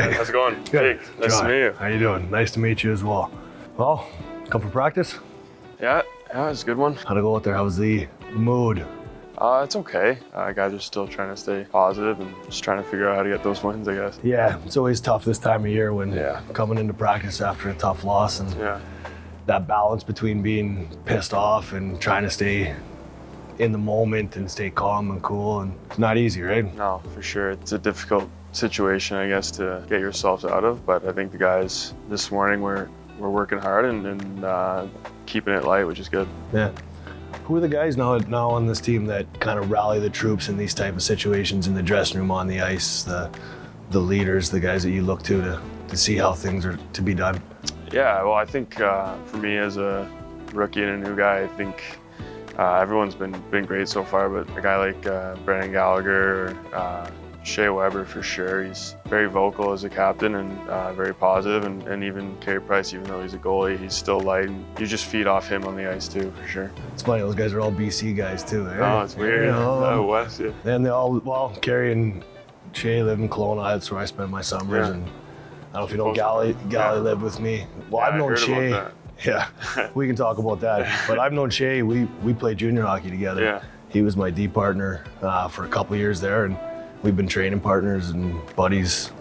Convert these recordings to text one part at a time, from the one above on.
Hey. How's it going? Good. Hey, nice John, to meet you. How you doing? Nice to meet you as well. Well, come for practice? Yeah, it was a good one. How'd it go out there? How was the mood? It's okay. Guys are still trying to stay positive and just trying to figure out how to get those wins, I guess. Yeah, it's always tough this time of year when coming into practice after a tough loss and that balance between being pissed off and trying to stay in the moment and stay calm and cool, and it's not easy, right? No, for sure. It's a difficult situation, I guess, to get yourselves out of, but I think the guys this morning were working hard and keeping it light, which is good. Yeah. Who are the guys now on this team that kind of rally the troops in these type of situations in the dressing room, on the ice, the leaders, the guys that you look to see how things are to be done? Yeah, well, I think for me as a rookie and a new guy, I think everyone's been great so far, but a guy like Brendan Gallagher, Shea Weber for sure, he's very vocal as a captain and very positive, and even Carey Price, even though he's a goalie, he's still light, and you just feed off him on the ice too, for sure. It's funny, those guys are all BC guys too, eh? Oh, it's weird. You know, West, yeah. And they all, well, Carey and Shea live in Kelowna, that's where I spend my summers, and I don't know if you know Gally lived with me. Well, I've known Shea. Yeah, we can talk about that. But I've known Shea, we played junior hockey together. Yeah. He was my D partner for a couple years there, and we've been training partners and buddies.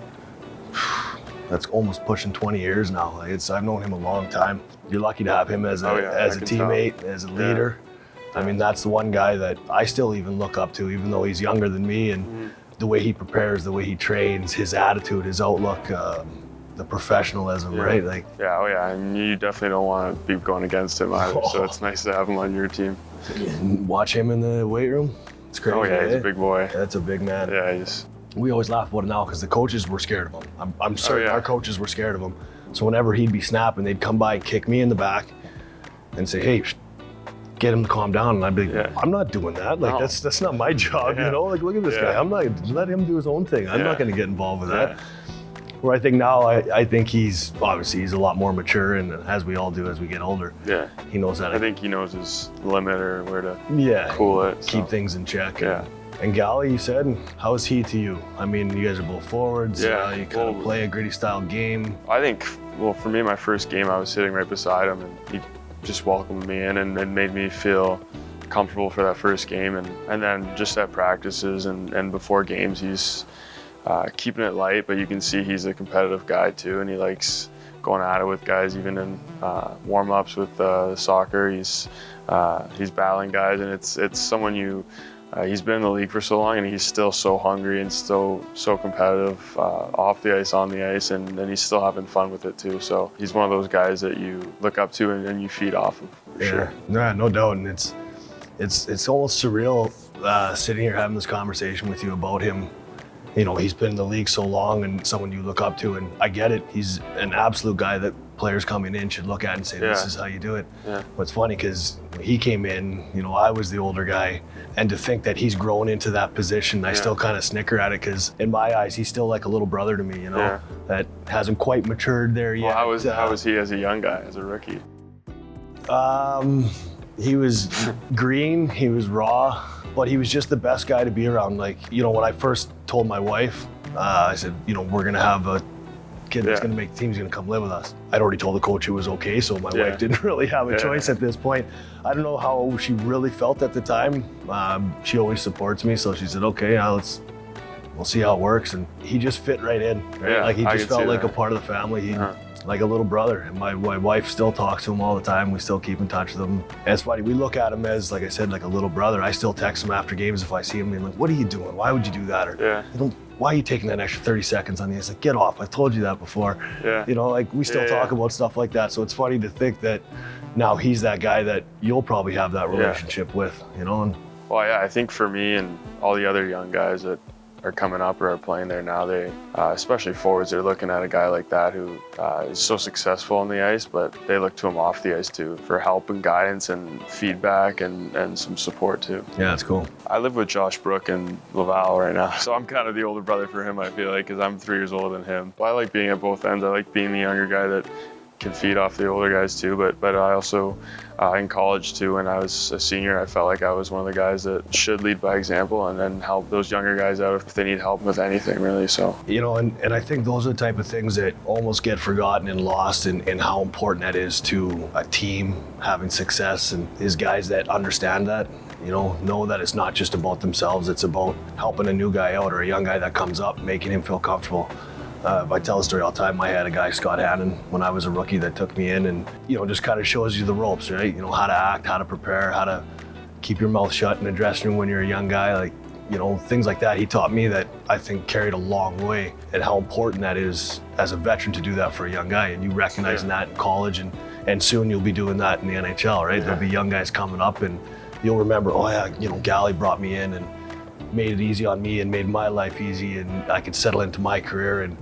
That's almost pushing 20 years now. I've known him a long time. You're lucky to have him as a teammate, as a leader. I mean, that's the one guy that I still even look up to, even though he's younger than me, and the way he prepares, the way he trains, his attitude, his outlook, the professionalism, right? Like, and you definitely don't want to be going against him either. So it's nice to have him on your team. Watch him in the weight room. It's crazy. Oh yeah, he's a big boy. That's a big man. Yeah, we always laugh about it now because the coaches were scared of him. I'm certain our coaches were scared of him. So whenever he'd be snapping, they'd come by and kick me in the back and say, "Hey, get him to calm down." And I'd be like, "I'm not doing that. Like that's not my job, you know. Like look at this guy. I'm not. Let him do his own thing. I'm not going to get involved with that." Where I think now, I think he's a lot more mature, and as we all do as we get older. Yeah. He knows that. I think he knows his limit or where to cool it. Keep things in check. Yeah. And Gally, you said, how is he to you? I mean, you guys are both forwards. You kind of play a gritty style game. I think, well, for me, my first game, I was sitting right beside him, and he just welcomed me in and made me feel comfortable for that first game. And then just at practices and before games, he's keeping it light, but you can see he's a competitive guy too, and he likes going at it with guys, even in warm-ups with soccer. He's battling guys, and it's someone he's been in the league for so long, and he's still so hungry and so competitive off the ice, on the ice, and he's still having fun with it too. So he's one of those guys that you look up to and you feed off of, for sure. Yeah, no doubt, and it's almost surreal sitting here having this conversation with you about him. You know, he's been in the league so long and someone you look up to, and I get it. He's an absolute guy that players coming in should look at and say, this is how you do it. Yeah. But it's funny because he came in, you know, I was the older guy, and to think that he's grown into that position, I still kind of snicker at it because in my eyes, he's still like a little brother to me, you know, that hasn't quite matured there yet. Well, how was he as a young guy, as a rookie? He was green, he was raw, but he was just the best guy to be around. Like, you know, when I first told my wife, I said, you know, we're gonna have a kid that's gonna make the team, he's gonna come live with us. I'd already told the coach it was okay, so my wife didn't really have a choice at this point. I don't know how she really felt at the time. She always supports me, so she said, okay, we'll see how it works. And he just fit right in, right? Yeah, like he just felt like a part of the family. Like a little brother. And my wife still talks to him all the time. We still keep in touch with him. And it's funny, we look at him as, like I said, like a little brother. I still text him after games if I see him and like, what are you doing? Why would you do that? Or why are you taking that extra 30 seconds on the ice? Like, get off. I've told you that before. You know, like we still talk about stuff like that. So it's funny to think that now he's that guy that you'll probably have that relationship with, you know? And well, yeah, I think for me and all the other young guys that are coming up or are playing there now, they, especially forwards, they're looking at a guy like that who is so successful on the ice, but they look to him off the ice too for help and guidance and feedback and some support too. Yeah, that's cool. I live with Josh Brook in Laval right now, so I'm kind of the older brother for him, I feel like, because I'm 3 years older than him. But I like being at both ends. I like being the younger guy that can feed off the older guys too. But I also in college too, when I was a senior, I felt like I was one of the guys that should lead by example and then help those younger guys out if they need help with anything, really. So and I think those are the type of things that almost get forgotten and lost in how important that is to a team having success, and is guys that understand that. Know that it's not just about themselves, it's about helping a new guy out or a young guy that comes up, making him feel comfortable. I tell a story all the time. I had a guy, Scott Hannon, when I was a rookie, that took me in and, just kind of shows you the ropes, right? How to act, how to prepare, how to keep your mouth shut in the dressing room when you're a young guy, things like that. He taught me that I think carried a long way, and how important that is as a veteran to do that for a young guy. And you recognizing that in college, and soon you'll be doing that in the NHL, right? There'll be young guys coming up and you'll remember, Gally brought me in and made it easy on me and made my life easy, and I could settle into my career, and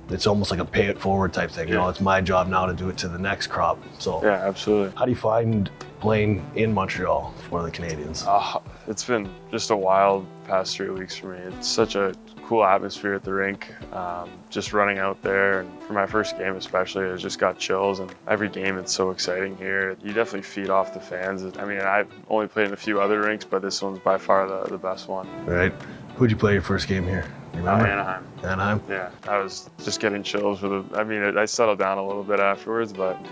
it's almost like a pay it forward type thing. It's my job now to do it to the next crop. So yeah, absolutely. How do you find playing in Montreal for the Canadiens? It's been just a wild past 3 weeks for me. It's such a cool atmosphere at the rink. Just running out there, and for my first game especially, I just got chills, and every game it's so exciting here. You definitely feed off the fans. I mean, I've only played in a few other rinks, but this one's by far the best one. Right. Who'd you play your first game here? You remember? Anaheim. Anaheim? Yeah, I was just getting chills I settled down a little bit afterwards, but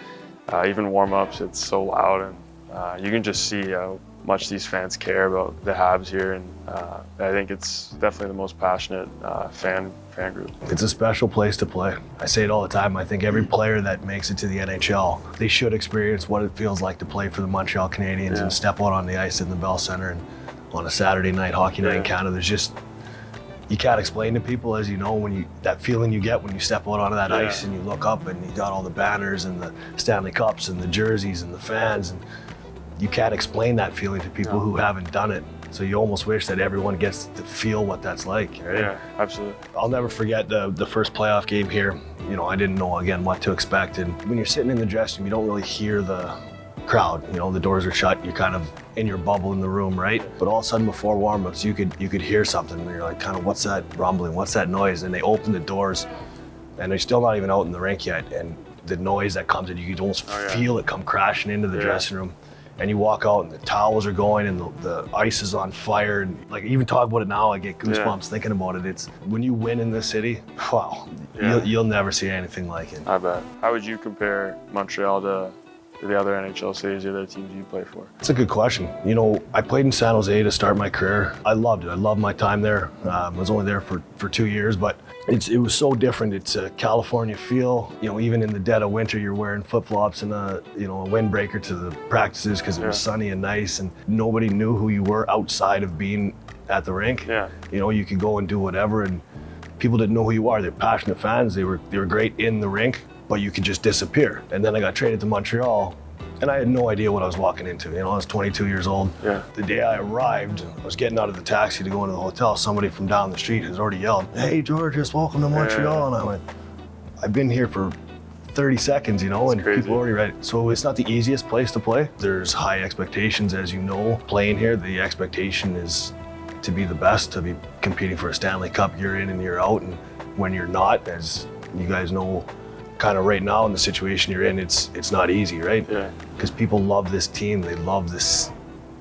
even warm-ups, it's so loud, and you can just see how much these fans care about the Habs here, and I think it's definitely the most passionate fan group. It's a special place to play. I say it all the time. I think every player that makes it to the NHL, they should experience what it feels like to play for the Montreal Canadiens and step out on the ice in the Bell Centre and on a Saturday night, hockey night in Canada. There's just, you can't explain to people, as you know, that feeling you get when you step out onto that ice and you look up and you got all the banners and the Stanley Cups and the jerseys and the fans, and you can't explain that feeling to people who haven't done it. So you almost wish that everyone gets to feel what that's like, right? Yeah, absolutely. I'll never forget the first playoff game here. I didn't know, again, what to expect. And when you're sitting in the dressing room, you don't really hear the crowd. The doors are shut. You're kind of in your bubble in the room, right? But all of a sudden before warm-ups, you could hear something, and you're like, kind of, what's that rumbling? What's that noise? And they open the doors, and they're still not even out in the rink yet. And the noise that comes in, you can almost feel it come crashing into the dressing room. And you walk out and the towels are going and the ice is on fire. And even talk about it now, I get goosebumps thinking about it. It's when you win in this city, wow, you'll never see anything like it. I bet. How would you compare Montreal to the other NHL cities, the other teams you play for? It's a good question. I played in San Jose to start my career. I loved it. I loved my time there. I was only there for 2 years, but it was so different. It's a California feel. Even in the dead of winter, you're wearing flip-flops and a windbreaker to the practices because it was sunny and nice, and nobody knew who you were outside of being at the rink. Yeah. You could go and do whatever, and people didn't know who you are. They're passionate fans. They were great in the rink, but you could just disappear. And then I got traded to Montreal, and I had no idea what I was walking into. I was 22 years old. Yeah. The day I arrived, I was getting out of the taxi to go into the hotel. Somebody from down the street has already yelled, "Hey, Gorges, welcome to Montreal." And I went, I've been here for 30 seconds, and crazy. people are already ready. So it's not the easiest place to play. There's high expectations, as you know. Playing here, the expectation is to be the best, to be competing for a Stanley Cup year in and year out. And when you're not, as you guys know, kind of right now in the situation you're in, it's not easy, right? Yeah. Because people love this team, they love this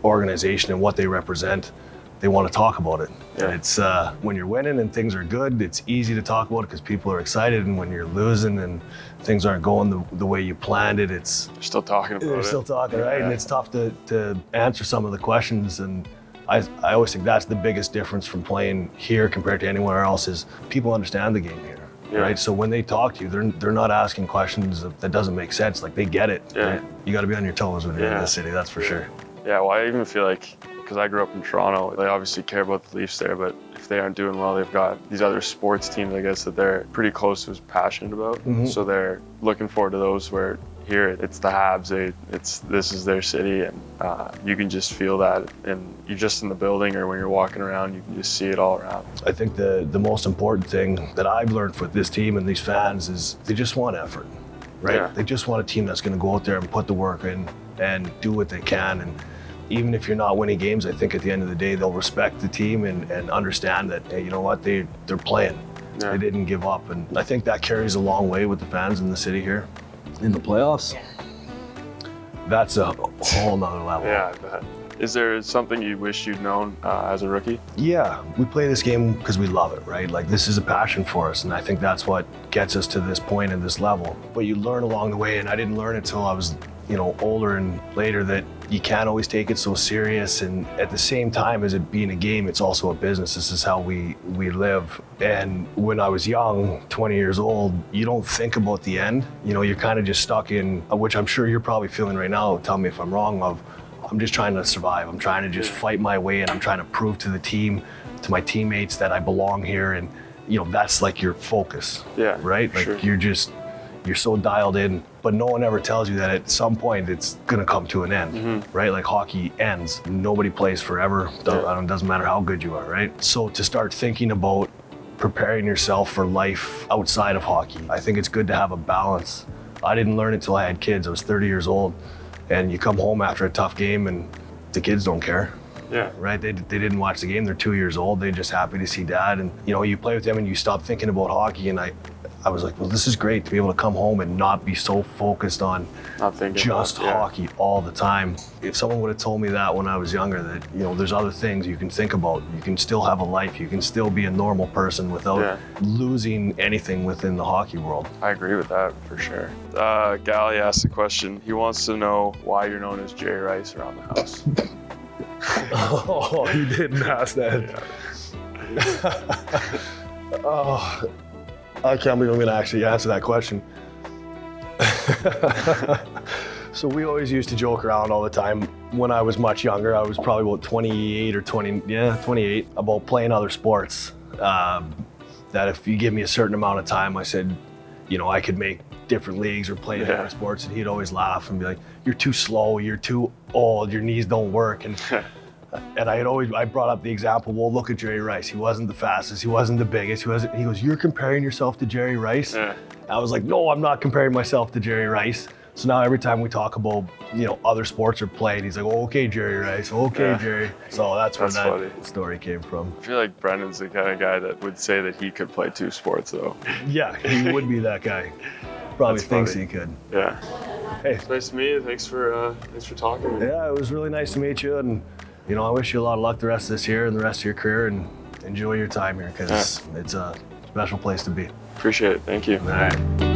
organization and what they represent. They want to talk about it. Yeah. And it's when you're winning and things are good, it's easy to talk about it because people are excited. And when you're losing and things aren't going the way you planned it, You're still talking about they're it. still talking, right? And it's tough to answer some of the questions. And I always think that's the biggest difference from playing here compared to anywhere else, is people understand the game here. Yeah. Right, so when they talk to you, they're not asking questions that doesn't make sense. Like, they get it. Yeah. Right? You got to be on your toes when you're in the city. That's for sure. Yeah, well, I even feel like, because I grew up in Toronto, they obviously care about the Leafs there, but if they aren't doing well, they've got these other sports teams, I guess, that they're pretty close to, passionate about. So they're looking forward to those, where here it's the Habs. This is their city, and you can just feel that, and you're just in the building, or when you're walking around, you can just see it all around. I think the most important thing that I've learned with this team and these fans is they just want effort, right? Yeah. They just want a team that's going to go out there and put the work in and do what they can. And even if you're not winning games, I think at the end of the day, they'll respect the team and understand that, hey, you know what, they're playing. Yeah. They didn't give up. And I think that carries a long way with the fans in the city here. In the playoffs? That's a whole nother level. Yeah, I bet. Is there something you wish you'd known as a rookie? Yeah, we play this game because we love it, right? Like, this is a passion for us, and I think that's what gets us to this point and this level. But you learn along the way, and I didn't learn it till I was, older and later, that you can't always take it so serious. And at the same time as it being a game, it's also a business. This is how we live. And when I was young, 20 years old, you don't think about the end. You're kind of just stuck in, which I'm sure you're probably feeling right now, tell me if I'm wrong, of I'm just trying to survive. I'm trying to just fight my way, and I'm trying to prove to the team, to my teammates, that I belong here. And that's like your focus. Yeah, right? Like, sure. you're so dialed in, but no one ever tells you that at some point it's gonna come to an end, right? Like, hockey ends. Nobody plays forever. Doesn't matter how good you are, right? So to start thinking about preparing yourself for life outside of hockey, I think it's good to have a balance. I didn't learn it till I had kids. I was 30 years old. And you come home after a tough game and the kids don't care. Yeah. Right? They didn't watch the game. They're 2 years old. They're just happy to see dad. And, you play with them and you stop thinking about hockey. And I was like, well, this is great to be able to come home and not be so focused on just hockey all the time. If someone would have told me that when I was younger, that, there's other things you can think about. You can still have a life. You can still be a normal person without losing anything within the hockey world. I agree with that for sure. Gally asked a question. He wants to know why you're known as Jerry Rice around the house. Oh, he didn't ask that. Yeah. Oh, I can't believe I'm going to actually answer that question. So we always used to joke around all the time. When I was much younger, I was probably about 28 or 28, about playing other sports. That if you give me a certain amount of time, I said, I could make different leagues or play different sports. And he'd always laugh and be like, you're too slow, you're too old, your knees don't work. And I brought up the example, well, look at Jerry Rice. He wasn't the fastest, he wasn't the biggest, he goes, you're comparing yourself to Jerry Rice? Yeah. I was like, no, I'm not comparing myself to Jerry Rice. So now every time we talk about, other sports are played, he's like, oh, okay, Jerry Rice, okay, Jerry. So that's where that story came from. I feel like Brendan's the kind of guy that would say that he could play two sports, though. Yeah, he would be that guy. Probably thinks he could. Yeah. Hey. It's nice to meet you. Thanks for talking to me. Yeah, it was really nice to meet you. And, I wish you a lot of luck the rest of this year and the rest of your career, and enjoy your time here, because it's a special place to be. Appreciate it. Thank you. All right.